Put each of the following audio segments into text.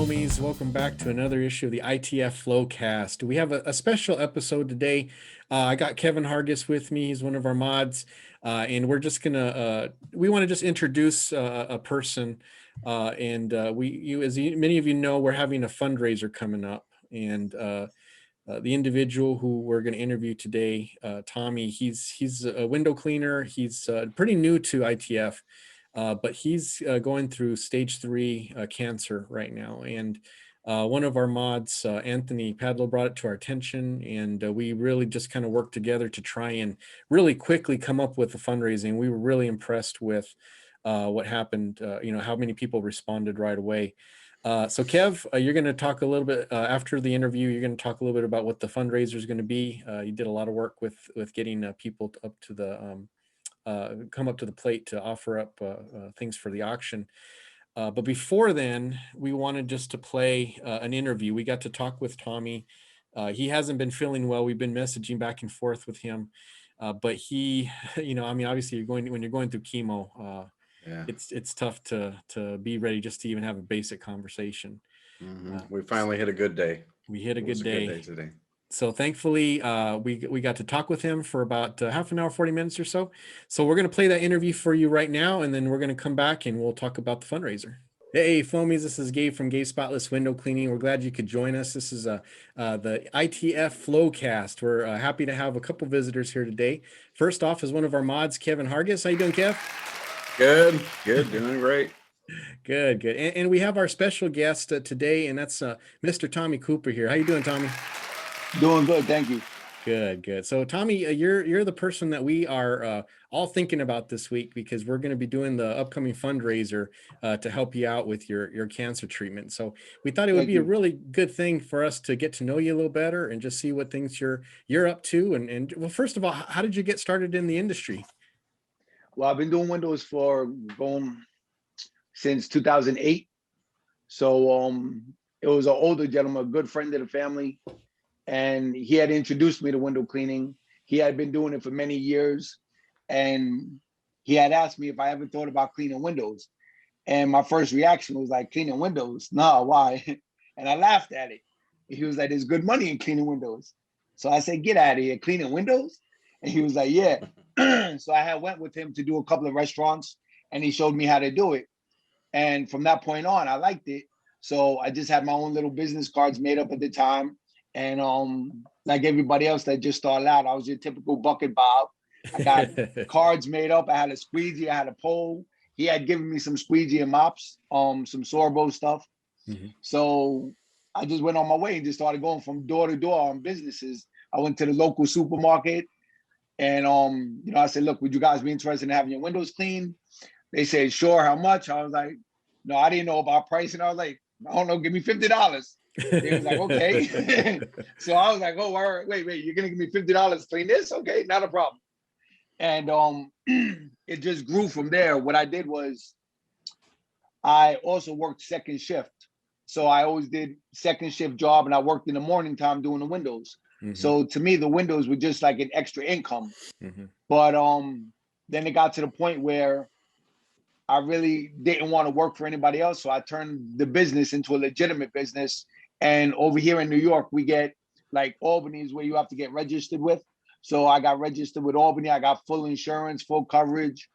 foamies, welcome back to another issue of the ITF Flowcast. We have a special episode today. I got Kevin Hargis with me. He's one of our mods, and we're just gonna we want to just introduce a person. Many of you know, we're having a fundraiser coming up, and the individual who we're going to interview today, Tommy, he's a window cleaner. He's pretty new to ITF. But he's going through stage 3 cancer right now. And one of our mods, Anthony Padlo, brought it to our attention, and we really just kind of worked together to try and really quickly come up with the fundraising. We were really impressed with what happened, how many people responded right away. So Kev, you're going to talk a little bit after the interview. You're going to talk a little bit about what the fundraiser is going to be. You did a lot of work with getting people up to the come up to the plate to offer up things for the auction. But before then, we wanted just to play an interview. We got to talk with Tommy. He hasn't been feeling well. We've been messaging back and forth with him. But he, obviously when you're going through chemo, it's tough to be ready just to even have a basic conversation. We finally hit a good day. We hit a good day today. So thankfully, we got to talk with him for about half an hour, 40 minutes or so. So we're going to play that interview for you right now, and then we're going to come back and we'll talk about the fundraiser. Hey, foamies, this is Gabe from Gabe Spotless Window Cleaning. We're glad you could join us. This is the ITF Flowcast. We're happy to have a couple visitors here today. First off is one of our mods, Kevin Hargis. How you doing, Kev? Good, doing great. Good. And we have our special guest today, and that's Mr. Tommy Cooper here. How you doing, Tommy? Doing good, thank you. Good. So Tommy, you're the person that we are all thinking about this week, because we're going to be doing the upcoming fundraiser to help you out with your cancer treatment. So we thought it would be a really good thing for us to get to know you a little better and just see what things you're up to. And well, first of all, how did you get started in the industry? Well, I've been doing windows for since 2008. So it was an older gentleman, a good friend of the family, and he had introduced me to window cleaning. He had been doing it for many years, and he had asked me if I ever thought about cleaning windows. And my first reaction was like, cleaning windows? No, why? And I laughed at it. He was like, there's good money in cleaning windows. So I said, get out of here, cleaning windows? And he was like, yeah. So I had went with him to do a couple of restaurants, and he showed me how to do it. And from that point on, I liked it. So I just had my own little business cards made up at the time. And like everybody else that just started out, I was your typical bucket Bob. I got cards made up. I had a squeegee, I had a pole. He had given me some squeegee and mops, some Sorbo stuff. Mm-hmm. So I just went on my way and just started going from door to door on businesses. I went to the local supermarket, and I said, look, would you guys be interested in having your windows cleaned? They said, sure, how much? I was like, no, I didn't know about pricing. I was like, I don't know, give me $50. He was like, okay. So I was like, oh, all right, wait, you're gonna give me $50 to clean this? Okay, not a problem. And it just grew from there. What I did was I also worked second shift. So I always did second shift job, and I worked in the morning time doing the windows. Mm-hmm. So to me, the windows were just like an extra income. Mm-hmm. But then it got to the point where I really didn't want to work for anybody else. So I turned the business into a legitimate business. And over here in New York, we get like Albany is where you have to get registered with. So I got registered with Albany. I got full insurance, full coverage.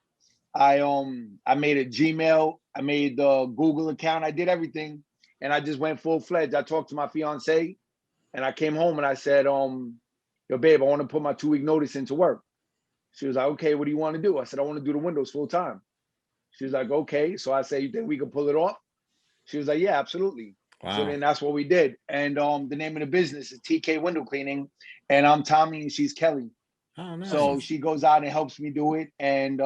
I made a Gmail. I made the Google account. I did everything. And I just went full fledged. I talked to my fiance, and I came home and I said, yo, babe, I want to put my 2-week notice into work. She was like, okay, what do you want to do? I said, I want to do the windows full time. She was like, okay. So I said, you think we can pull it off? She was like, yeah, absolutely. Wow. So then that's what we did. And the name of the business is TK Window Cleaning. And I'm Tommy and she's Kelly. Oh, nice. So she goes out and helps me do it. And,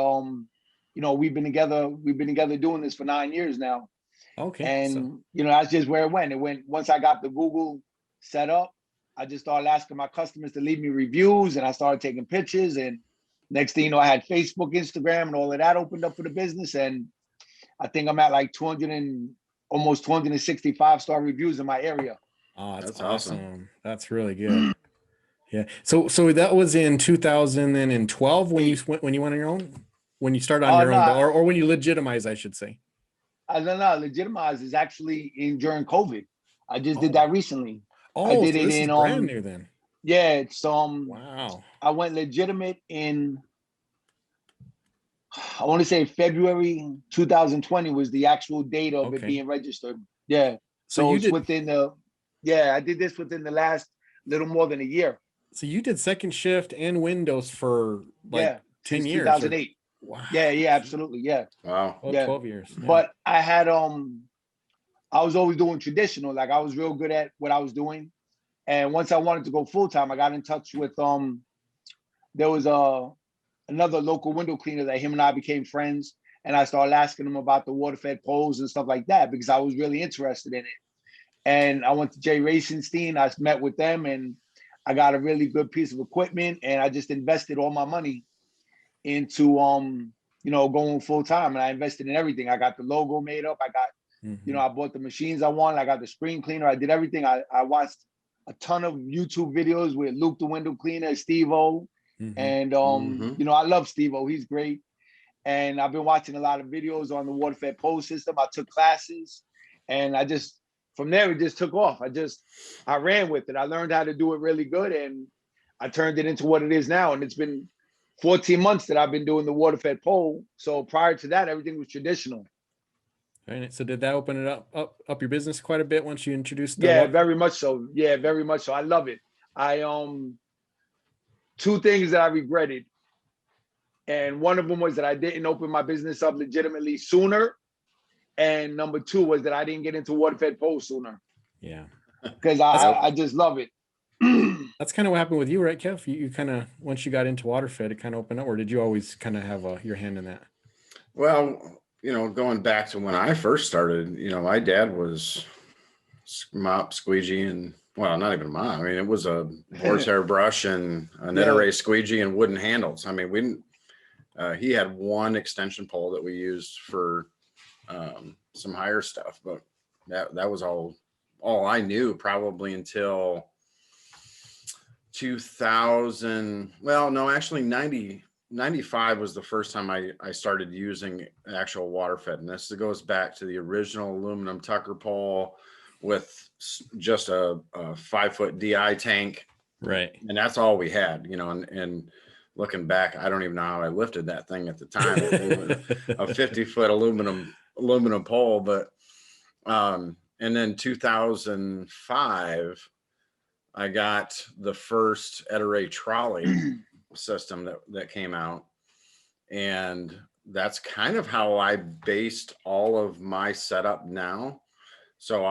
we've been together doing this for 9 years now. Okay. And, that's just where it went. Once I got the Google set up, I just started asking my customers to leave me reviews, and I started taking pictures. And next thing you know, I had Facebook, Instagram, and all of that opened up for the business. And I think I'm at like 200 and almost 260 5-star reviews in my area. Oh, that's awesome. That's really good. Yeah. So that was in 2012 when you went on your own, when you started on your own, or when you legitimized, I should say. don't know, legitimize is actually during COVID. I just did Oh. that recently. I Oh, did so it this is in brand new then. yeah, it's Wow. I went legitimate in I want to say February 2020 was the actual date of it Okay. being registered. Yeah. So So you it's did within I did this within the last little more than a year. so you did second shift and windows for like Yeah. 10 Since years or 2008. wow. Yeah, absolutely. Yeah. Wow. Oh, Yeah. 12 years. Yeah. But I had I was always doing traditional. Like I was real good at what I was doing. And once I wanted to go full time, I got in touch with there was another local window cleaner that him and I became friends. And I started asking him about the water fed poles and stuff like that because I was really interested in it. And I went to Racenstein. I met with them and I got a really good piece of equipment and I just invested all my money into going full time. And I invested in everything. I got the logo made up. I got, I bought the machines I wanted. I got the screen cleaner. I did everything. I watched a ton of YouTube videos with Luke the window cleaner, Steve-O. And I love Steve-O. He's great. And I've been watching a lot of videos on the water fed pole system. I took classes and from there, it just took off. I ran with it. I learned how to do it really good and I turned it into what it is now. And it's been 14 months that I've been doing the water fed pole. So prior to that, everything was traditional. And so did that open it up your business quite a bit once you introduced the Yeah, very much so. Yeah, very much so. I love it. I two things that I regretted. And one of them was that I didn't open my business up legitimately sooner. And number two was that I didn't get into water fed poles sooner. Yeah. Because I just love it. That's kind of what happened with you, right, Kev? You kind of, once you got into water fed, it kind of opened up, or did you always kind of have your hand in that? Well, going back to when I first started, my dad was mop, squeegee, and well, not even mop. I mean, it was a horsehair brush and an Ettore squeegee and wooden handles. I mean, we didn't. He had one extension pole that we used for some higher stuff, but that was all I knew probably until 2000. Well, no, actually 95 was the first time I started using actual water fed. And this goes back to the original aluminum tucker pole with just a 5-foot DI tank. Right. And that's all we had, and looking back, I don't even know how I lifted that thing at the time. A 50-foot aluminum pole, but and then 2005, I got the first Ettore trolley system that came out, and that's kind of how I based all of my setup now. So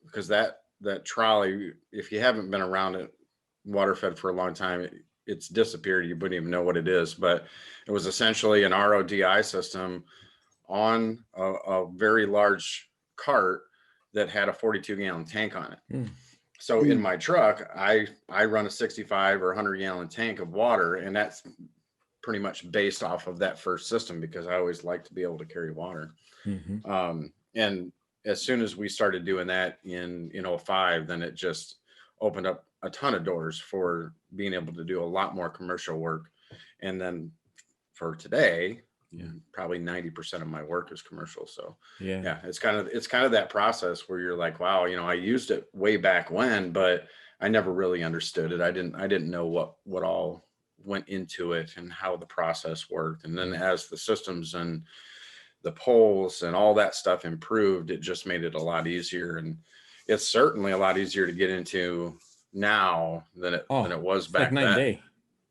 because that trolley, if you haven't been around it water fed for a long time, it's disappeared. You wouldn't even know what it is, but it was essentially an RODI system on a very large cart that had a 42-gallon tank on it. So in my truck, I run a 65 or 100-gallon tank of water, and that's pretty much based off of that first system because I always like to be able to carry water. And as soon as we started doing that in 05, then it just opened up a ton of doors for being able to do a lot more commercial work. And then for today, probably 90% of my work is commercial. So yeah, it's kind of that process where you're like, wow, I used it way back when, but I never really understood it. I didn't know what all went into it and how the process worked. And then as the systems and the poles and all that stuff improved, it just made it a lot easier. And it's certainly a lot easier to get into now than it was back like night then.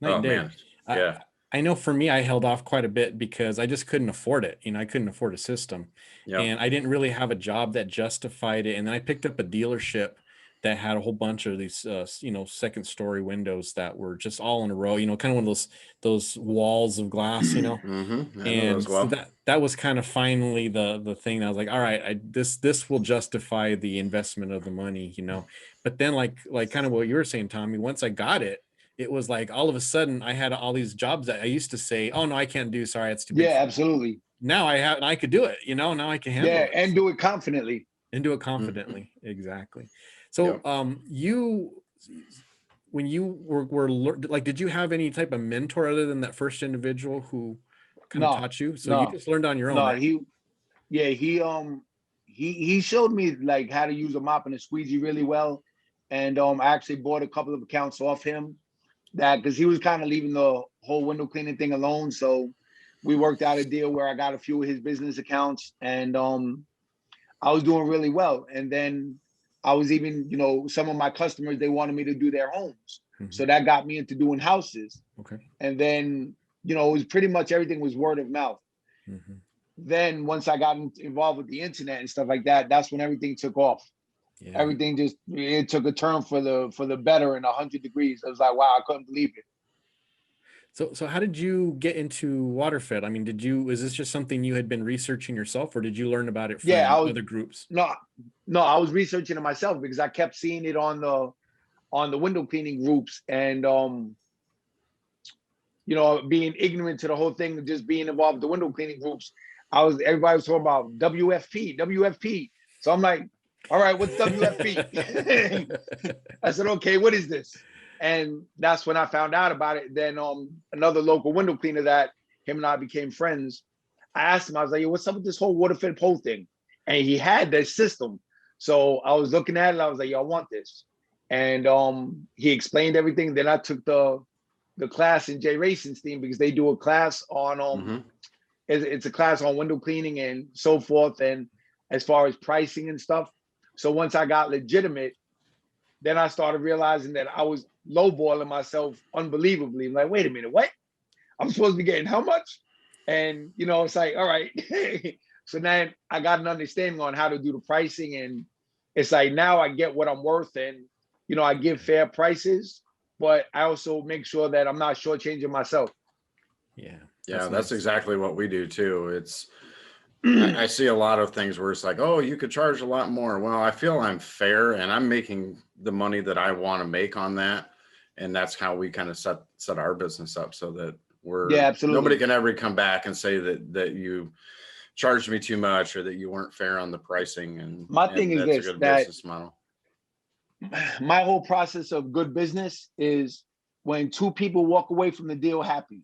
Night and day. Man. Yeah. I know for me, I held off quite a bit because I just couldn't afford it. I couldn't afford a system, and I didn't really have a job that justified it. And then I picked up a dealership that had a whole bunch of these, second story windows that were just all in a row, kind of one of those walls of glass, and so that was kind of finally the thing that I was like, all right, this will justify the investment of the money, but then like kind of what you were saying, Tommy, once I got it, it was like all of a sudden I had all these jobs that I used to say, oh no, I can't do. Sorry, it's too big. Yeah, absolutely. Now I could do it. Now I can handle it. And do it confidently. Exactly. So, when you were like, did you have any type of mentor other than that first individual who kind of taught you? So you just learned on your own. No, he he showed me like how to use a mop and a squeegee really well. And I actually bought a couple of accounts off him that because he was kind of leaving the whole window cleaning thing alone. So we worked out a deal where I got a few of his business accounts, and I was doing really well. And then I was even, you know, some of my customers, they wanted me to do their homes. So that got me into doing houses. Okay. And then, you know, it was pretty much everything was word of mouth. Then once I got involved with the internet and stuff like that, that's when everything took off. Yeah. Everything just, it took a turn for the better in 100 degrees. I was like, wow, I couldn't believe it. So how did you get into water fed? I mean, is this just something you had been researching yourself, or did you learn about it from other groups? No, I was researching it myself because I kept seeing it on the window cleaning groups, and you know, being ignorant to the whole thing and just being involved with the window cleaning groups, everybody was talking about WFP. So I'm like, all right, what's WFP? I said, okay, what is this? And that's when I found out about it. Then another local window cleaner that him and I became friends, I asked him, I was like, yo, what's up with this whole water fed pole thing? And he had this system. So I was looking at it, I was like, yo, I want this. And he explained everything. Then I took the class in Racenstein because they do a class on it's a class on window cleaning and so forth, and as far as pricing and stuff. So once I got legitimate, then I started realizing that I was lowballing myself unbelievably. I'm like, wait a minute, what? I'm supposed to be getting how much? And you know, it's like, all right. So then I got an understanding on how to do the pricing, and it's like now I get what I'm worth, and you know, I give fair prices, but I also make sure that I'm not shortchanging myself. Yeah, that's exactly what we do too. It's I see a lot of things where it's like, oh, you could charge a lot more. Well, I feel I'm fair and I'm making the money that I want to make on that. And that's how we kind of set our business up so that nobody can ever come back and say that you charged me too much or that you weren't fair on the pricing. And my thing is this, a good business model. My whole process of good business is when two people walk away from the deal happy.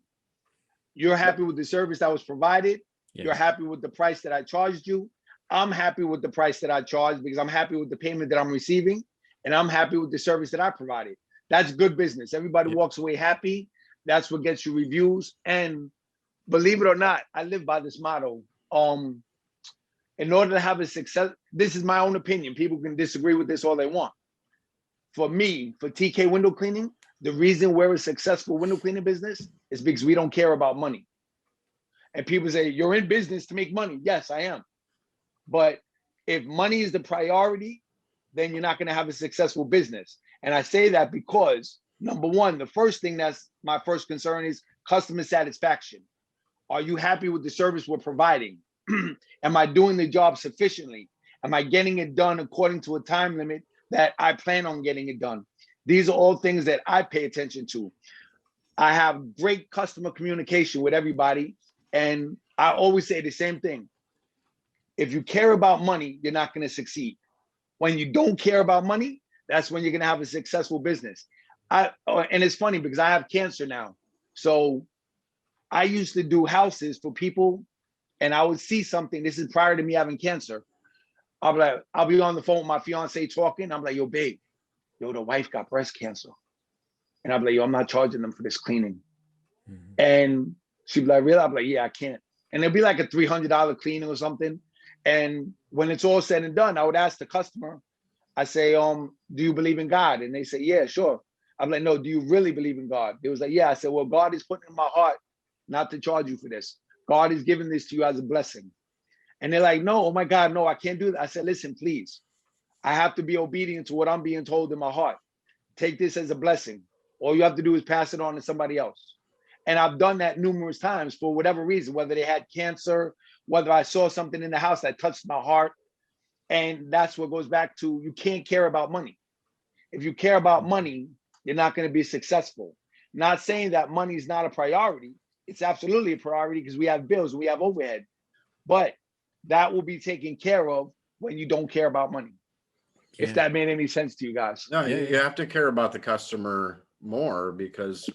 You're happy with the service that was provided. Yes. You're happy with the price that I charged you. I'm happy with the price that I charged because I'm happy with the payment that I'm receiving, and I'm happy with the service that I provided. That's good business. Everybody walks away happy. That's what gets you reviews. And believe it or not, I live by this motto. In order to have a success, this is my own opinion. People can disagree with this all they want. For me, for TK Window Cleaning, the reason we're a successful window cleaning business is because we don't care about money. And people say, you're in business to make money. Yes, I am. But if money is the priority, then you're not going to have a successful business. And I say that because, number one, the first thing that's my first concern is customer satisfaction. Are you happy with the service we're providing? Am I doing the job sufficiently? Am I getting it done according to a time limit that I plan on getting it done? These are all things that I pay attention to. I have great customer communication with everybody. And I always say the same thing. If you care about money, you're not going to succeed. When you don't care about money, that's when you're going to have a successful business. And it's funny because I have cancer now. So I used to do houses for people, and I would see something. This is prior to me having cancer. I'll be on the phone with my fiance talking. I'm like, yo, babe, yo, the wife got breast cancer. And I'll be like, yo, I'm not charging them for this cleaning. And she'd be like, really? I'll be like, yeah, I can't. And it'd be like a $300 cleaning or something. And when it's all said and done, I would ask the customer, I say, do you believe in God? And they say, yeah, sure. I'm like, no, do you really believe in God? They was like, yeah. I said, well, God is putting in my heart not to charge you for this. God is giving this to you as a blessing. And they're like, no, oh my God, no, I can't do that. I said, listen, please, I have to be obedient to what I'm being told in my heart. Take this as a blessing. All you have to do is pass it on to somebody else. And I've done that numerous times for whatever reason, whether they had cancer, whether I saw something in the house that touched my heart. And that's what goes back to, you can't care about money. If you care about money, you're not going to be successful. Not saying that money is not a priority. It's absolutely a priority because we have bills, we have overhead. But that will be taken care of when you don't care about money. If that made any sense to you guys. No, you have to care about the customer more because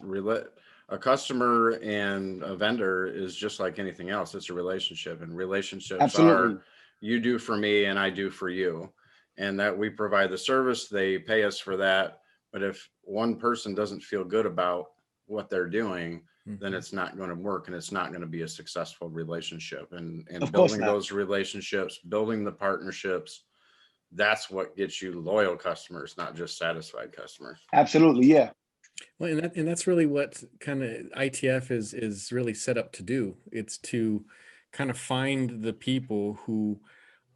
a customer and a vendor is just like anything else. It's a relationship, and relationships are you do for me and I do for you, and that we provide the service, they pay us for that. But if one person doesn't feel good about what they're doing, then it's not going to work, and it's not going to be a successful relationship. And Of course building not. those relationships, building the partnerships, that's what gets you loyal customers, not just satisfied customers. Absolutely, yeah. Well, and that's really what kind of ITF is really set up to do. It's to kind of find the people who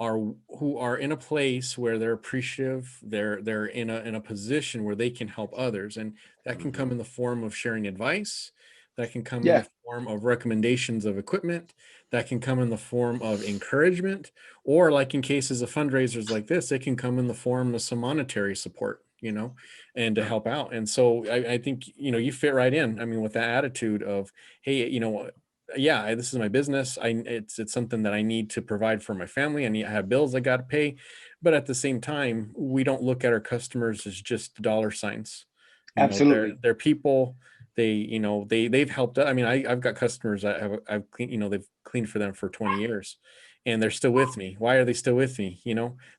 are in a place where they're appreciative, they're in a position where they can help others, and that can come in the form of sharing advice, that can come in Yeah. the form of recommendations of equipment, that can come in the form of encouragement, or like in cases of fundraisers like this, it can come in the form of some monetary support, and to help out. And so I think, you fit right in. I mean, with that attitude of, hey, yeah, this is my business. It's something that I need to provide for my family. I have bills I got to pay, but at the same time, we don't look at our customers as just dollar signs. Absolutely. They're people. They've helped. I mean, I've got customers that I've cleaned. They've cleaned for them for 20 years, and they're still with me. Why are they still with me?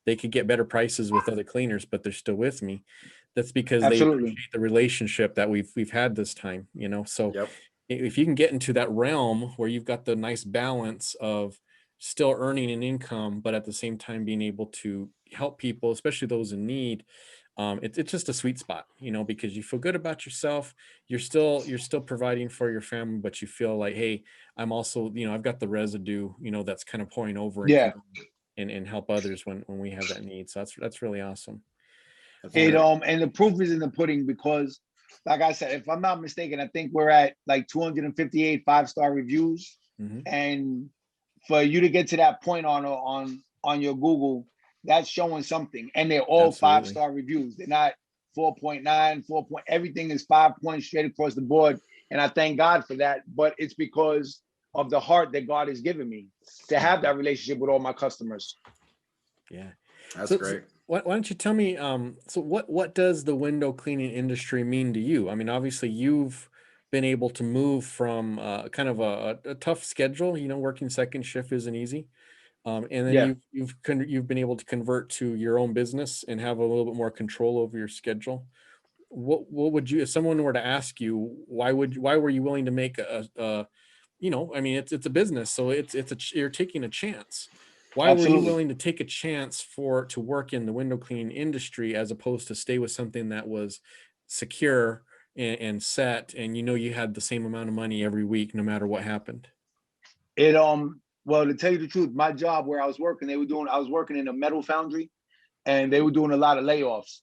They could get better prices with other cleaners, but they're still with me. That's because they Absolutely. appreciate the relationship that we've had this time. So Yep. if you can get into that realm where you've got the nice balance of still earning an income, but at the same time being able to help people, especially those in need, it's just a sweet spot, because you feel good about yourself. You're still providing for your family, but you feel like, hey, I'm also, I've got the residue, that's kind of pouring over and Yeah. and help others when we have that need. So that's really awesome. That's It great. and the proof is in the pudding, because like I said, if I'm not mistaken, I think we're at like 258 5-star reviews. Mhm. And for you to get to that point on your Google, that's showing something. And they're all Absolutely. 5-star reviews. They're not 4.9, 4 point, everything is 5 points straight across the board. And I thank God for that. But it's because of the heart that God has given me to have that relationship with all my customers. Yeah. That's So great. why don't you tell me, so what does the window cleaning industry mean to you? I mean, obviously you've been able to move from kind of a tough schedule, working second shift isn't easy. And then Yeah. you've been able to convert to your own business and have a little bit more control over your schedule. What would you, if someone were to ask you, why were you willing to make I mean, it's a business, so you're taking a chance. Why were you Absolutely. willing to take a chance to work in the window cleaning industry as opposed to stay with something that was secure and set, and you had the same amount of money every week no matter what happened? It well, to tell you the truth, my job where I was working, I was working in a metal foundry, and they were doing a lot of layoffs.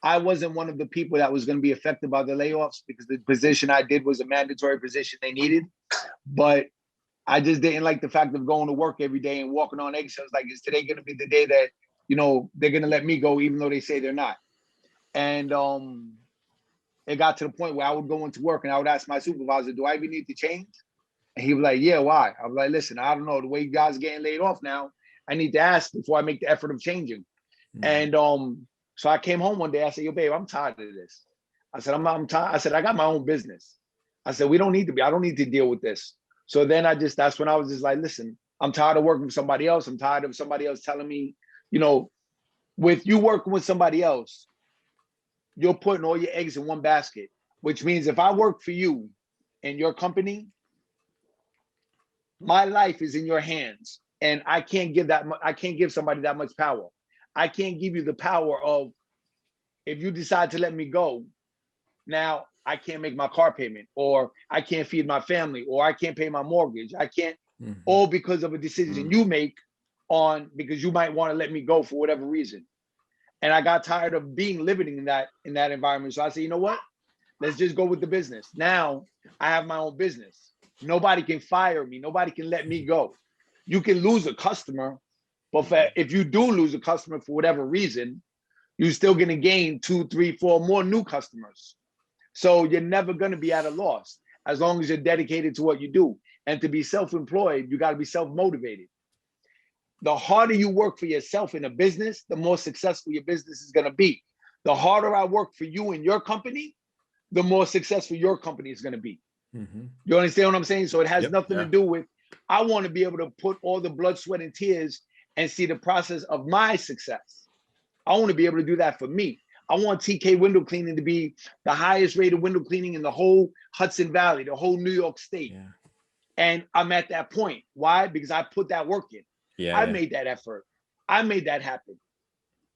I wasn't one of the people that was going to be affected by the layoffs, because the position I did was a mandatory position they needed. But I just didn't like the fact of going to work every day and walking on eggshells. Like, is today going to be the day that, they're going to let me go, even though they say they're not? And it got to the point where I would go into work and I would ask my supervisor, do I even need to change? And he was like, yeah, why? I was like, listen, I don't know. The way you guys are getting laid off now, I need to ask before I make the effort of changing. And so I came home one day. I said, yo, babe, I'm tired of this. I said, I'm tired. I said, I got my own business. I said, I don't need to deal with this. So then that's when I was just like, listen, I'm tired of working with somebody else. I'm tired of somebody else telling me, with you working with somebody else, you're putting all your eggs in one basket, which means if I work for you in your company, my life is in your hands, and I can't give somebody that much power. I can't give you the power of, if you decide to let me go, now I can't make my car payment, or I can't feed my family, or I can't pay my mortgage. I can't, all because of a decision you make because you might want to let me go for whatever reason. And I got tired of living in that environment. So I said, you know what? Let's just go with the business. Now I have my own business. Nobody can fire me. Nobody can let me go. You can lose a customer, but if you do lose a customer for whatever reason, you're still going to gain 2, 3, 4 more new customers. So you're never going to be at a loss as long as you're dedicated to what you do. And to be self-employed, you got to be self-motivated. The harder you work for yourself in a business, the more successful your business is going to be. The harder I work for you in your company, the more successful your company is going to be. You understand what I'm saying? So it has nothing to do with, I want to be able to put all the blood, sweat, and tears and see the process of my success. I want to be able to do that for me. I want TK Window Cleaning to be the highest rated window cleaning in the whole Hudson Valley, the whole New York State. Yeah. And I'm at that point. Why? Because I put that work in. Yeah. I made that effort. I made that happen.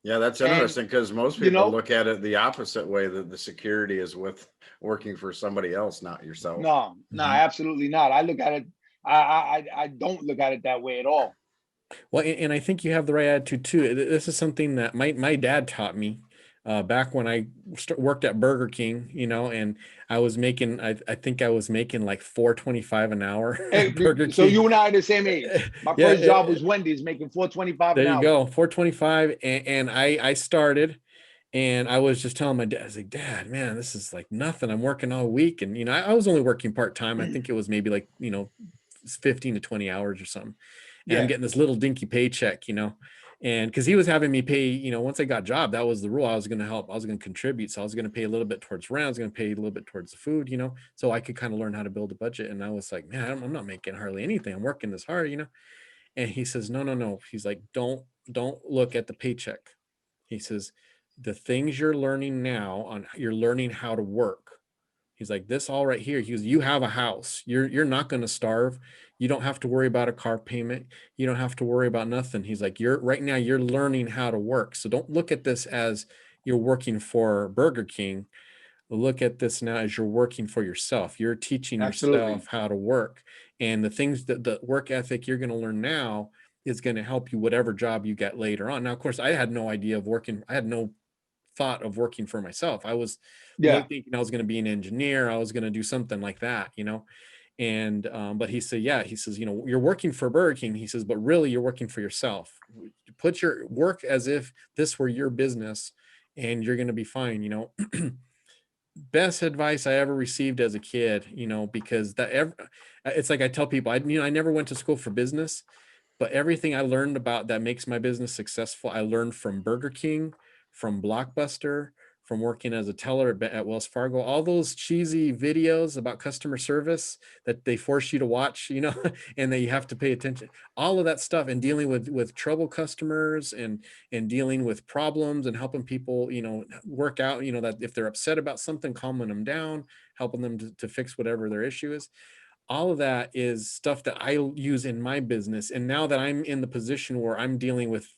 Yeah, that's And, interesting because most you people know, look at it the opposite way, that the security is with working for somebody else, not yourself. no, absolutely not. I look at it, I don't look at it that way at all. Well, and I think you have the right attitude too. This is something that my dad taught me back when I worked at Burger King, you know, and I was making, I think I was making like $4.25 an hour at Burger So King. you and I are the same age. My Yeah, first job was Wendy's, making $4.25 there an you hour. go, $4.25, and I started, and I was just telling my dad, I was like, Dad, man, this is like nothing. I'm working all week, and you know, I was only working part-time. I think it was maybe like, you know, 15 to 20 hours or something. And I'm getting this little dinky paycheck, you know, and because he was having me pay, you know, once I got a job, that was the rule. I was going to help. I was going to contribute. So I was going to pay a little bit towards rent. I was going to pay a little bit towards the food, you know, so I could kind of learn how to build a budget. And I was like, man, I'm not making hardly anything. I'm working this hard, you know. And he says, no. He's like, don't look at the paycheck. He says, the things you're learning now you're learning how to work. He's like, this all right here. He goes, you have a house. You're not going to starve. You don't have to worry about a car payment. You don't have to worry about nothing. He's like, right now you're learning how to work. So don't look at this as you're working for Burger King. Look at this now as you're working for yourself. You're teaching yourself how to work. And the things that the work ethic you're going to learn now is going to help you whatever job you get later on. Now, of course, I had no idea of working. I had no thought of working for myself. I was really thinking I was going to be an engineer. I was going to do something like that, you know. And but he said, he says, you know, you're working for Burger King. He says, but really you're working for yourself. Put your work as if this were your business, and you're going to be fine, you know. Best advice I ever received as a kid, you know, because it's like I tell people, I never went to school for business, but everything I learned about that makes my business successful, I learned from Burger King, from Blockbuster, from working as a teller at Wells Fargo. All those cheesy videos about customer service that they force you to watch, you know, and that you have to pay attention. All of that stuff, and dealing with trouble customers, and dealing with problems, and helping people, you know, work out, you know, that if they're upset about something, calming them down, helping them to fix whatever their issue is. All of that is stuff that I use in my business. And now that I'm in the position where I'm dealing with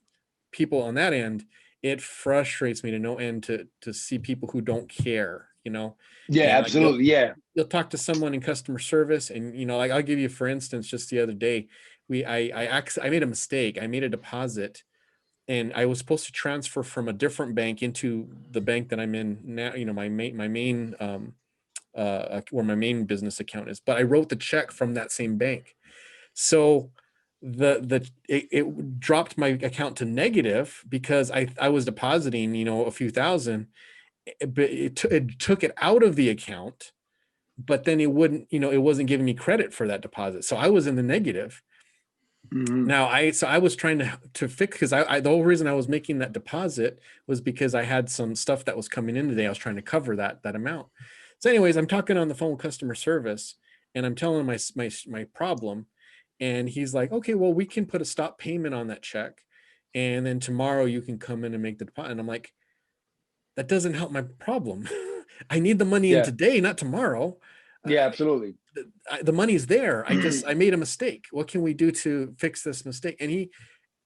people on that end, it frustrates me to no end to see people who don't care, you know. Yeah, And absolutely. You'll talk to someone in customer service, and you know, like I'll give you, for instance, just the other day, I made a mistake. I made a deposit, and I was supposed to transfer from a different bank into the bank that I'm in now, you know, my main where my main business account is, but I wrote the check from that same bank. So it dropped my account to negative because I was depositing, you know, a few thousand, but it took it out of the account, but then it wouldn't, you know, it wasn't giving me credit for that deposit. So I was in the negative. Now I was trying to fix, because the whole reason I was making that deposit was because I had some stuff that was coming in today. I was trying to cover that amount. So anyways, I'm talking on the phone with customer service, and I'm telling my problem, and he's like, okay, well, we can put a stop payment on that check, and then tomorrow you can come in and make the deposit. And I'm like, that doesn't help my problem. I need the money in today, not tomorrow. Absolutely. The money's there. I made a mistake. What can we do to fix this mistake? And he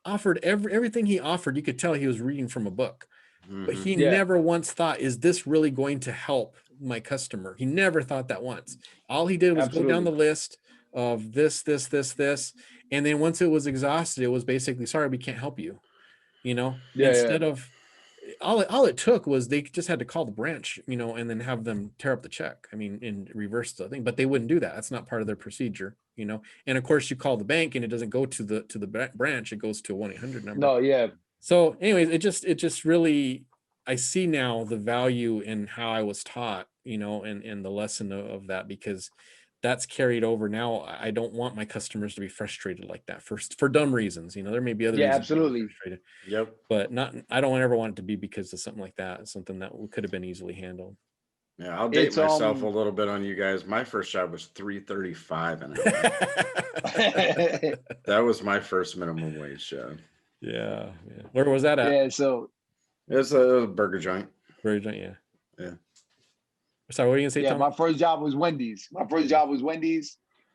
offered everything he offered. You could tell he was reading from a book, but he never once thought, is this really going to help my customer? He never thought that once. All he did was go down the list of this. And then once it was exhausted, it was basically, sorry, we can't help you, you know, instead of, all it took was they just had to call the branch, you know, and then have them tear up the check. I mean, and reverse the thing, but they wouldn't do that. That's not part of their procedure, you know. And of course, you call the bank, and it doesn't go to the branch; it goes to a 1-800 number. So, anyways, it just really, I see now the value in how I was taught, you know, and the lesson of that, because that's carried over. Now I don't want my customers to be frustrated like that for dumb reasons. You know, there may be other reasons. Absolutely. Frustrated. Yep. But I don't ever want it to be because of something like that. Something that could have been easily handled. Yeah, I'll date myself a little bit on you guys. My first job was $3.35 an hour. That was my first minimum wage job. Yeah. Where was that at? Yeah, so It's a burger joint. Very giant, yeah. Yeah. Sorry, what are you gonna say, yeah, Tom? my first job was Wendy's.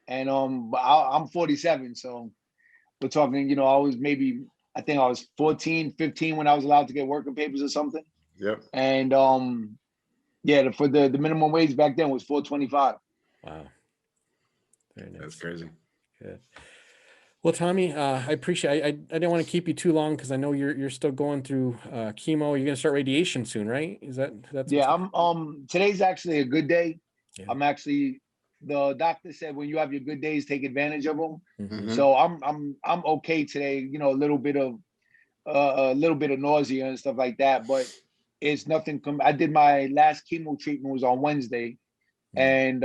And but I'm 47, so we're talking, I was I think I was 14, 15 when I was allowed to get working papers or something. Yep. And yeah, for the minimum wage back then was $4.25. Wow. Very nice. That's crazy. Good. Well, Tommy, I appreciate. I didn't want to keep you too long because I know you're still going through chemo. You're gonna start radiation soon, right? That's Yeah, today's actually a good day. Yeah. I'm actually, the doctor said when you have your good days, take advantage of them. Mhm. So I'm okay today. A little bit of nausea and stuff like that, but it's nothing. I did my last chemo treatment was on Wednesday, and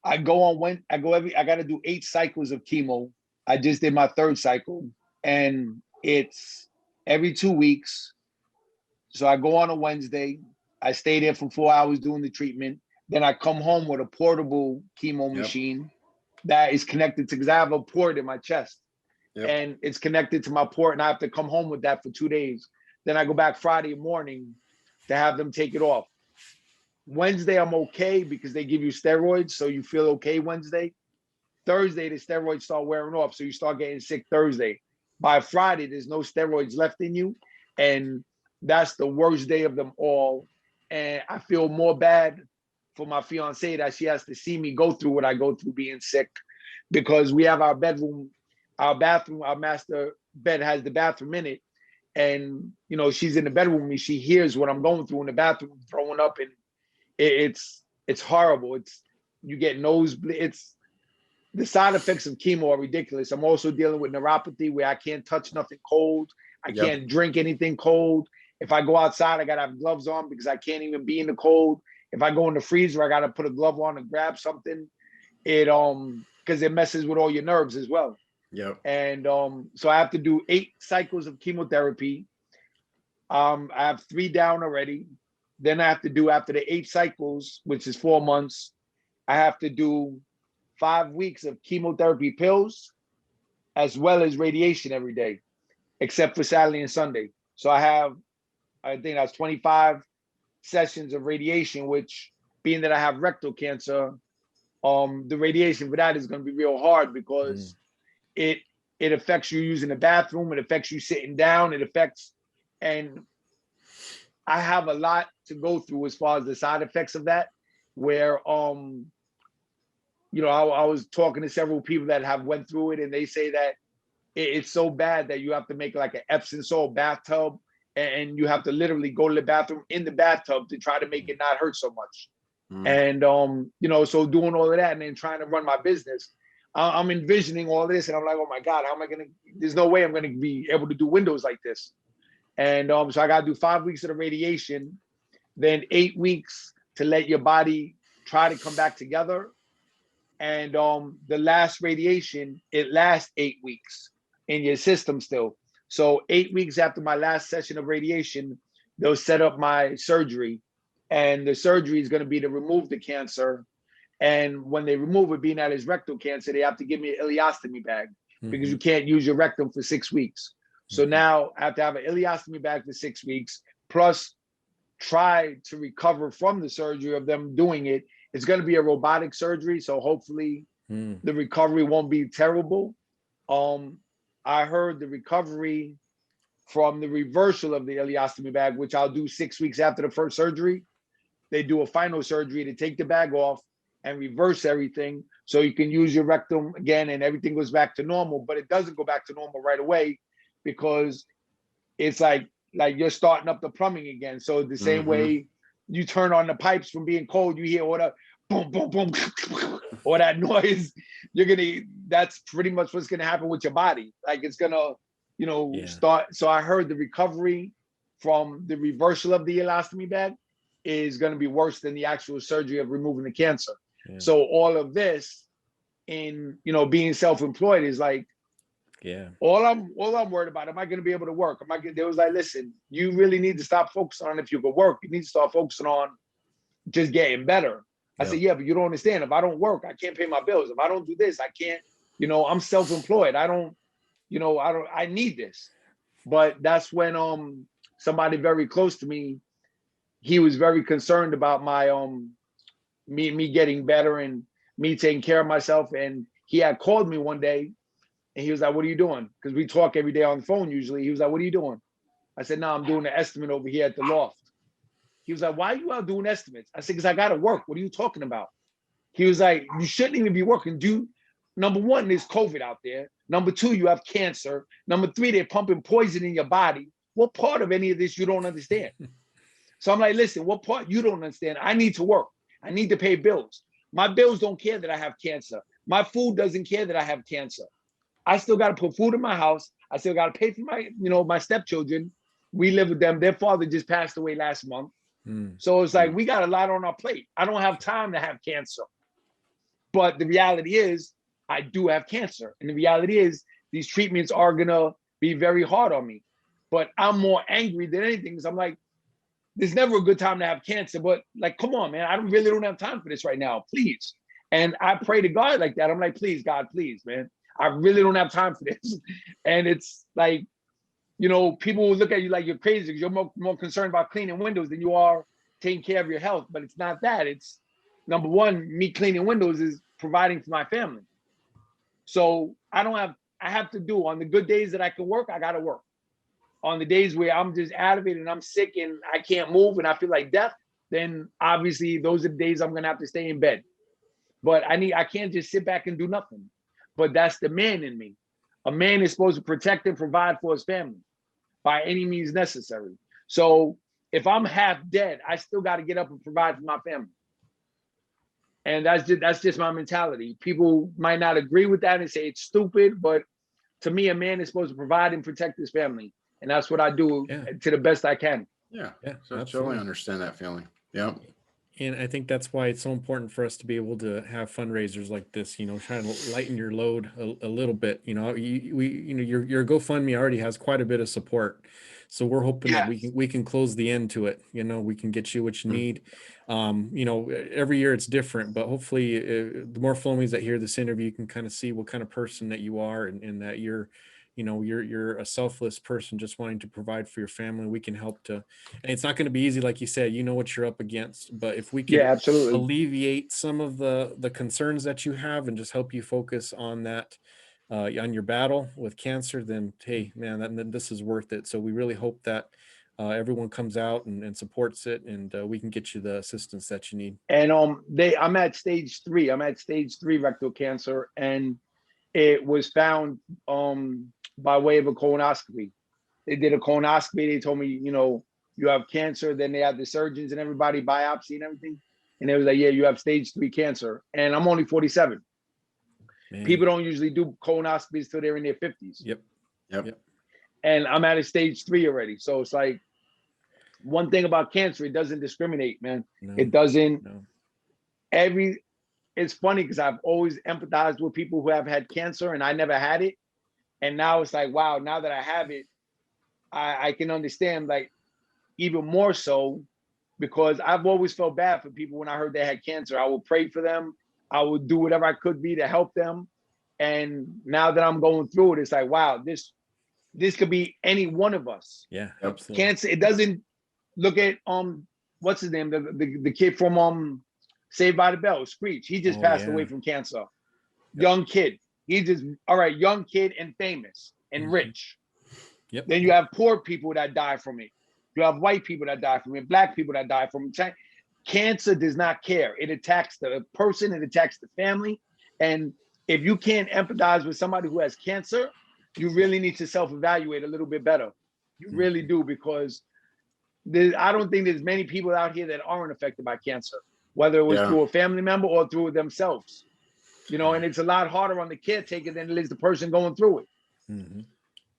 I got to do 8 cycles of chemo. I just did my 3rd cycle, and it's every 2 weeks. So I go on a Wednesday, I stay there for 4 hours doing the treatment. Then I come home with a portable chemo machine that is connected to, because I have a port in my chest. Yep. And it's connected to my port, and I have to come home with that for 2 days. Then I go back Friday morning to have them take it off. Wednesday, I'm okay because they give you steroids, so you feel okay Wednesday. Thursday, the steroids start wearing off, so you start getting sick Thursday. By Friday, there's no steroids left in you, and that's the worst day of them all. And I feel more bad for my fiance that she has to see me go through what I go through being sick, because we have our bedroom, our bathroom, our master bed has the bathroom in it. And, she's in the bedroom with me. She hears what I'm going through in the bathroom, throwing up, and it's horrible. You get nosebleed. The side effects of chemo are ridiculous. I'm also dealing with neuropathy where I can't touch nothing cold. I can't drink anything cold. If I go outside, I gotta have gloves on because I can't even be in the cold. If I go in the freezer, I gotta put a glove on and grab something. Because it messes with all your nerves as well. Yep. And so I have to do 8 cycles of chemotherapy. I have 3 down already. Then I have to do, after the 8 cycles, which is 4 months, I have to do 5 weeks of chemotherapy pills, as well as radiation every day, except for Saturday and Sunday. So I think that's 25 sessions of radiation, which, being that I have rectal cancer, the radiation for that is going to be real hard because it affects you using the bathroom, it affects you sitting down, and I have a lot to go through as far as the side effects of that, where I was talking to several people that have went through it, and they say that it's so bad that you have to make like an Epsom salt bathtub, and you have to literally go to the bathroom in the bathtub to try to make it not hurt so much. And so doing all of that and then trying to run my business, I'm envisioning all this, and I'm like, oh my God, how am I gonna? There's no way I'm gonna be able to do windows like this. And so I gotta do 5 weeks of the radiation, then 8 weeks to let your body try to come back together. And the last radiation, it lasts 8 weeks in your system still. So 8 weeks after my last session of radiation, they'll set up my surgery. And the surgery is going to be to remove the cancer. And when they remove it, being that it's rectal cancer, they have to give me an ileostomy bag because you can't use your rectum for 6 weeks. So now I have to have an ileostomy bag for 6 weeks, plus try to recover from the surgery of them doing it. It's going to be a robotic surgery, so hopefully the recovery won't be terrible. I heard the recovery from the reversal of the ileostomy bag, which I'll do 6 weeks after the first surgery. They do a final surgery to take the bag off and reverse everything so you can use your rectum again and everything goes back to normal. But it doesn't go back to normal right away because it's like you're starting up the plumbing again. So the same way you turn on the pipes from being cold, you hear all the boom, boom, boom, all that noise. That's pretty much what's gonna happen with your body. Like it's gonna, start. So I heard the recovery from the reversal of the ileostomy bag is gonna be worse than the actual surgery of removing the cancer. Yeah. So all of this in, being self-employed is like, all I'm worried about, am I going to be able to work? They was like, listen, you really need to stop focusing on if you could work. You need to start focusing on just getting better. I said, yeah, but you don't understand. If I don't work, I can't pay my bills. If I don't do this, I can't, I'm self-employed. I don't, I need this. But that's when somebody very close to me, he was very concerned about my me getting better and me taking care of myself. And he had called me one day and he was like, "What are you doing?" Because we talk every day on the phone usually. He was like, "What are you doing?" I said, "No, I'm doing an estimate over here at the loft." He was like, "Why are you out doing estimates?" I said, "Because I gotta work. What are you talking about?" He was like, "You shouldn't even be working. Number one, there's COVID out there. Number two, you have cancer. Number three, they're pumping poison in your body. What part of any of this you don't understand?" So I'm like, "Listen, what part you don't understand? I need to work. I need to pay bills. My bills don't care that I have cancer. My food doesn't care that I have cancer. I still got to put food in my house. I still got to pay for my stepchildren. We live with them. Their father just passed away last month. So it's like, we got a lot on our plate. I don't have time to have cancer. But the reality is, I do have cancer. And the reality is, these treatments are going to be very hard on me. But I'm more angry than anything because I'm like, there's never a good time to have cancer. But like, come on, man, I really don't have time for this right now. Please. And I pray to God like that. I'm like, please, God, please, man. I really don't have time for this. And it's like, people will look at you like you're crazy because you're more concerned about cleaning windows than you are taking care of your health. But it's not that. It's number one, me cleaning windows is providing for my family. So I have to do on the good days that I can work, I got to work. On the days where I'm just out of it and I'm sick and I can't move and I feel like death, then obviously those are the days I'm going to have to stay in bed. But I can't just sit back and do nothing. But that's the man in me. A man is supposed to protect and provide for his family by any means necessary. So if I'm half dead, I still got to get up and provide for my family. And that's just my mentality. People might not agree with that and say it's stupid, but to me, a man is supposed to provide and protect his family. And that's what I do to the best I can. Yeah. So absolutely. totally understand that feeling. Yeah. And I think that's why it's so important for us to be able to have fundraisers like this, trying to lighten your load a little bit. Your GoFundMe already has quite a bit of support. So we're hoping that we can close the end to it. We can get you what you need. Every year it's different, but hopefully the more Flomies that hear this interview can kind of see what kind of person that you are and that you're a selfless person just wanting to provide for your family. We can help to, and it's not going to be easy, like you said, what you're up against, but if we can absolutely alleviate some of the concerns that you have and just help you focus on that, on your battle with cancer, then hey, man, then this is worth it. So we really hope that everyone comes out and supports it, and we can get you the assistance that you need. And I'm at stage 3. I'm at stage 3 rectal cancer, and it was found by way of a colonoscopy. They did a colonoscopy. They told me, you have cancer. Then they had the surgeons and everybody biopsy and everything. And they was like, yeah, you have stage 3 cancer. And I'm only 47. Man. People don't usually do colonoscopies till they're in their 50s. Yep. And I'm at a stage 3 already. So it's like, one thing about cancer, it doesn't discriminate, man. No, it doesn't. No. It's funny because I've always empathized with people who have had cancer and I never had it. And now it's like, wow, now that I have it, I can understand like even more so, because I've always felt bad for people when I heard they had cancer. I would pray for them. I would do whatever I could be to help them. And now that I'm going through it, it's like, wow, this could be any one of us. Yeah, absolutely. Cancer, it doesn't look at what's his name? The kid from Saved by the Bell, Screech. He just passed away from cancer. Young kid. Young kid and famous and rich. Yep. Then you have poor people that die from it. You have white people that die from it, black people that die from it. Cancer does not care. It attacks the person, it attacks the family. And if you can't empathize with somebody who has cancer, you really need to self-evaluate a little bit better. You really do, because I don't think there's many people out here that aren't affected by cancer, whether it was through a family member or through themselves. And it's a lot harder on the caretaker than it is the person going through it. Mm-hmm.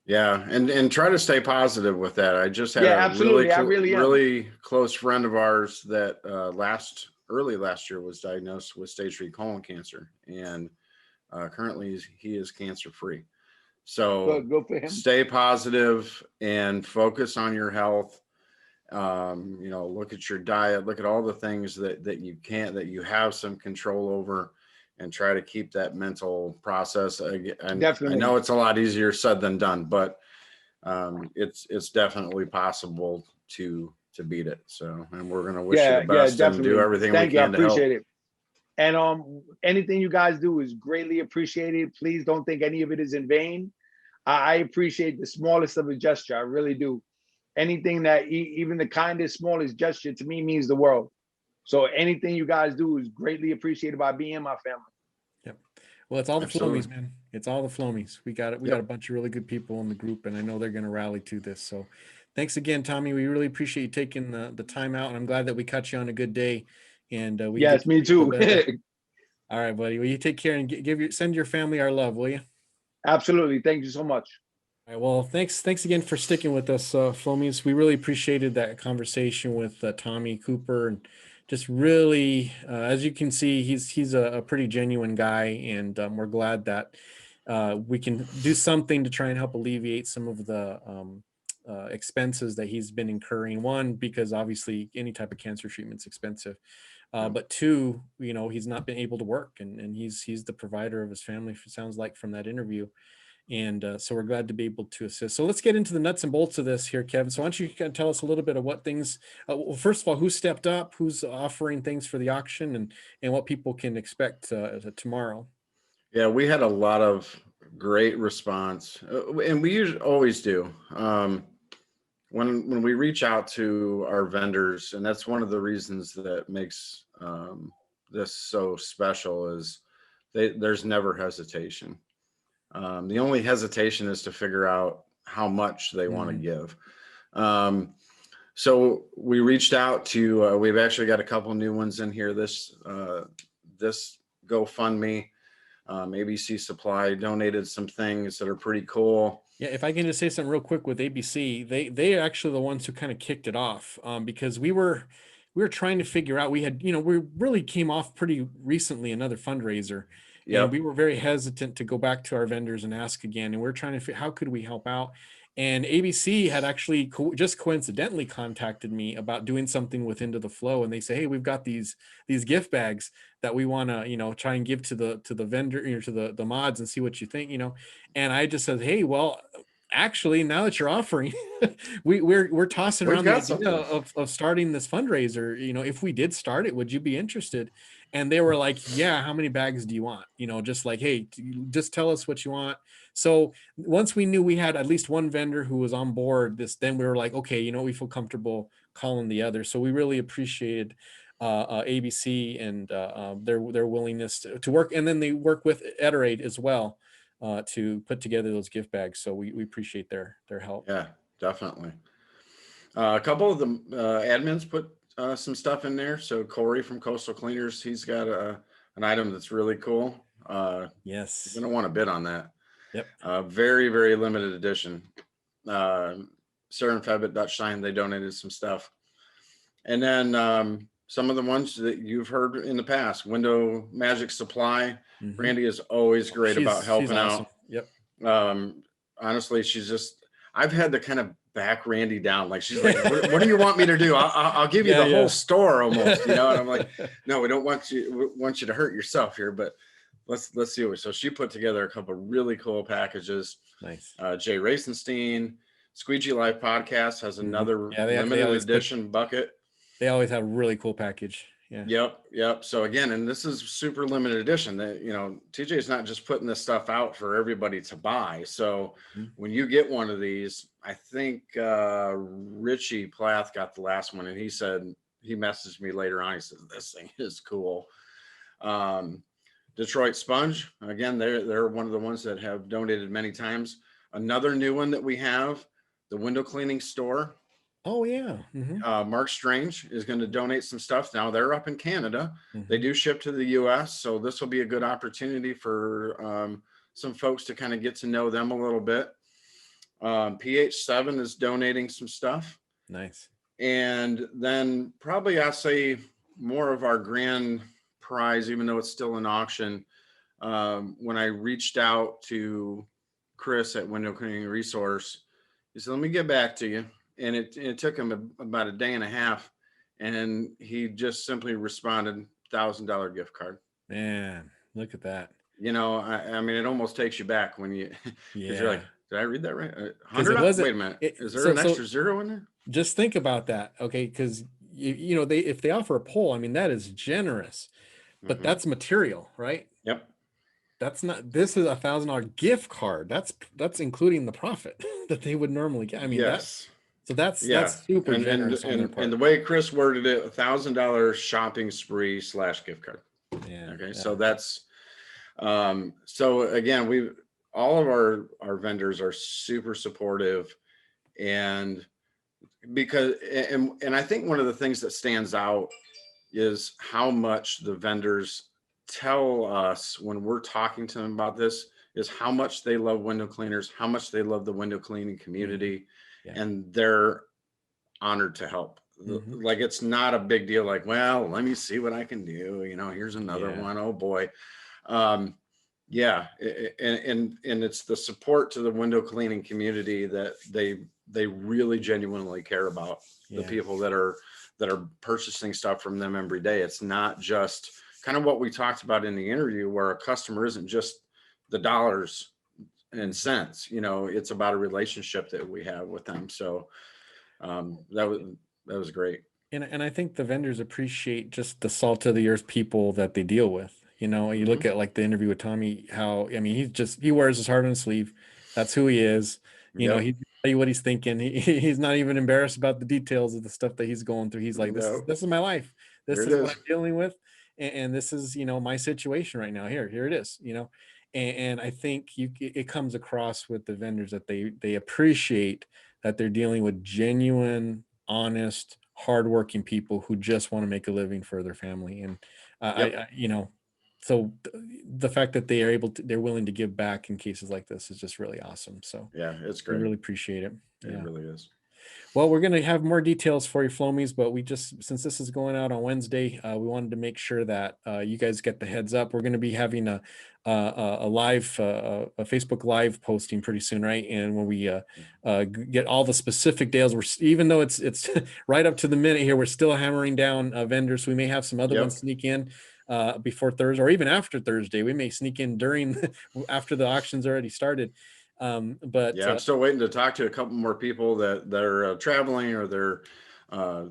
Yeah, and try to stay positive with that. I just had a really close friend of ours that early last year was diagnosed with stage 3 colon cancer, and currently he is cancer free. So good for him. Stay positive and focus on your health. Look at your diet, look at all the things that you have some control over, and try to keep that mental process. And I Definitely. know it's a lot easier said than done, but it's definitely possible to beat it. So, and we're going to wish you the best and do everything Thank we you. I can to help. appreciate it. And anything you guys do is greatly appreciated. Please don't think any of it is in vain. I appreciate the smallest of a gesture. I really do. Anything that even the kindest, smallest gesture to me means the world. So anything you guys do is greatly appreciated by me and my family. Yep. Well, it's all the Absolutely. Flomies, man. It's all the Flomies. We got it. We got a bunch of really good people in the group, and I know they're going to rally to this. So thanks again, Tommy. We really appreciate you taking the time out, and I'm glad that we caught you on a good day. And we yes, me too. All right, buddy. Well, you take care and send your family our love, will you? Absolutely. Thank you so much. All right. Well, thanks again for sticking with us, Flomies. We really appreciated that conversation with Tommy Cooper, and just really, as you can see, he's a pretty genuine guy, and we're glad that we can do something to try and help alleviate some of the expenses that he's been incurring. One, because obviously any type of cancer treatment's expensive. But two, he's not been able to work, and he's the provider of his family, it sounds like, from that interview. And so we're glad to be able to assist. So let's get into the nuts and bolts of this here, Kevin. So why don't you kind of tell us a little bit of what things, well, first of all, who stepped up, who's offering things for the auction, and what people can expect tomorrow. Yeah, we had a lot of great response, and we always do. When we reach out to our vendors, and that's one of the reasons that makes this so special, is there's never hesitation. The only hesitation is to figure out how much they want to give. So we reached out to, we've actually got a couple new ones in here. This GoFundMe, ABC Supply donated some things that are pretty cool. Yeah, if I can just say something real quick with ABC, they are actually the ones who kind of kicked it off, because we were trying to figure out, we really came off pretty recently another fundraiser. And we were very hesitant to go back to our vendors and ask again. And we're trying to figure how could we help out. And ABC had actually just coincidentally contacted me about doing something with Into the Flow. And they say, hey, we've got these gift bags that we want to, try and give to the vendor, to the mods, and see what you think, And I just said, hey, well, actually, now that you're offering, we're tossing around the idea of starting this fundraiser. If we did start it, would you be interested? And they were like, yeah, how many bags do you want? Just like, hey, just tell us what you want. So once we knew we had at least one vendor who was on board then we were like, okay, we feel comfortable calling the other. So we really appreciated ABC and their willingness to work. And then they work with Ettore as well to put together those gift bags. So we appreciate their help. Yeah, definitely. A couple of the admins put some stuff in there. So Corey from Koastal Kleaners, he's got an item that's really cool. Yes. You're going to want to bid on that. Yep. Very, very limited edition. Sarah and Feb at Dutch Sign, they donated some stuff. And then some of the ones that you've heard in the past, Window Magic Supply. Randy is always great about helping awesome. out. Yep. Honestly, I've had to kind of back Randy down. Like, she's like, what do you want me to do? I'll give you the whole store almost, And I'm like, no, we don't want you to hurt yourself here, but let's see what. So she put together a couple of really cool packages. Nice. Jay Racenstein, Squeegee Live Podcast has another limited edition bucket. They always have a really cool package. Yeah. Yep. So again, and this is super limited edition. That TJ is not just putting this stuff out for everybody to buy. So when you get one of these, I think Richie Plath got the last one, and he said, he messaged me later on. He says, this thing is cool. Detroit Sponge, again, they're one of the ones that have donated many times. Another new one that we have, the window cleaning store. Oh yeah. Mark Strange is going to donate some stuff. Now they're up in Canada. They do ship to the US. So this will be a good opportunity for some folks to kind of get to know them a little bit. PH7 is donating some stuff. Nice. And then probably I'll say more of our grand prize, even though it's still an auction. When I reached out to Chris at Window Cleaning Resource, he said, let me get back to you. And it took him about a day and a half, and he just simply responded, $1,000 gift card. Man, Look at that. You know, I mean, it almost takes you back when you, because you're like, Yeah. did I read that right? 'Cause it 100? wasn't- Wait a minute. it- Is there so- an so- extra zero in there? Just think about that. Okay. Because you know, if they offer a poll, I mean, that is generous, but Mhm. that's material, right? Yep. That's not, this is $1,000 gift card. That's including the profit that they would normally get. I mean, Yes. that's Yeah. super generous on their part. And the way Chris worded it, $1,000 shopping spree / gift card. Yeah. Okay. Yeah. So that's, so again, all of our vendors are super supportive, and because, and I think one of the things that stands out is how much the vendors tell us when we're talking to them about this, is how much they love window cleaners, how much they love the window cleaning community, Yeah. and they're honored to help. Mhm. Like, it's not a big deal. Like, well, let me see what I can do. You know, here's another Yeah. one. Oh boy. Yeah. And it's the support to the window cleaning community that they really genuinely care about. The Yeah. people that are purchasing stuff from them every day. It's not just kind of what we talked about in the interview, where a customer isn't just the dollars and cents. You know, it's about a relationship that we have with them. So that was great. And I think the vendors appreciate just the salt of the earth people that they deal with. You know, you look at like the interview with Tommy, how, I mean, he wears his heart on his sleeve. That's who he is. You know, Yep. he tell you what he's thinking. He's not even embarrassed about the details of the stuff that he's going through. He's like, No. this is my life. This There it is what is. I'm dealing with. And this is, you know, my situation right now. Here it is, you know. And I think it comes across with the vendors that they appreciate that they're dealing with genuine, honest, hardworking people who just want to make a living for their family. And Yep. you know, so the fact that they are they're willing to give back in cases like this is just really awesome. So Yeah, it's we great. really appreciate it. It Yeah. really is. Well, we're going to have more details for you, Flomies, but since this is going out on Wednesday, we wanted to make sure that you guys get the heads up. We're going to be having a live, a Facebook live posting pretty soon, right? And when we get all the specific details, even though it's right up to the minute here, we're still hammering down vendors. So we may have some other Yep. ones sneak in before Thursday, or even after Thursday. We may sneak in after the auction's already started. But yeah, I'm still waiting to talk to a couple more people that are traveling, or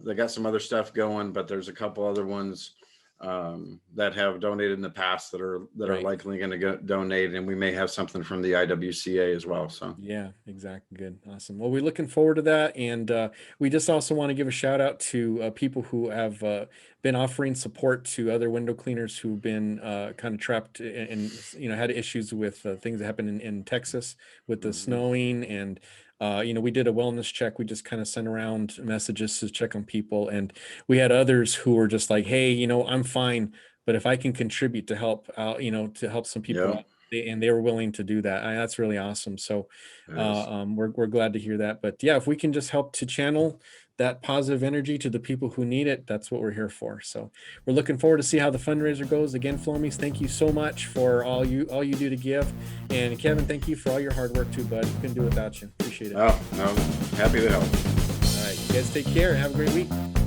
they got some other stuff going, but there's a couple other ones that have donated in the past that are Right. likely going to donate, and we may have something from the IWCA as well. So yeah, exactly. Good. Awesome. Well, we're looking forward to that. And we just also want to give a shout out to people who have been offering support to other window cleaners who've been kind of trapped and, you know, had issues with things that happened in Texas with the snowing. And, you know, we did a wellness check. We just kind of sent around messages to check on people. And we had others who were just like, hey, you know, I'm fine, but if I can contribute to help out, you know, to help some people Yeah. out, and they were willing to do that. That's really awesome. So we're glad to hear that. But yeah, if we can just help to channel that positive energy to the people who need it, that's what we're here for. So we're looking forward to see how the fundraiser goes. Again, Flomies, thank you so much for all you do to give. And Kevin, thank you for all your hard work too, bud. Couldn't do it without you. Appreciate it. Oh, no, happy to help. All right, you guys take care. Have a great week.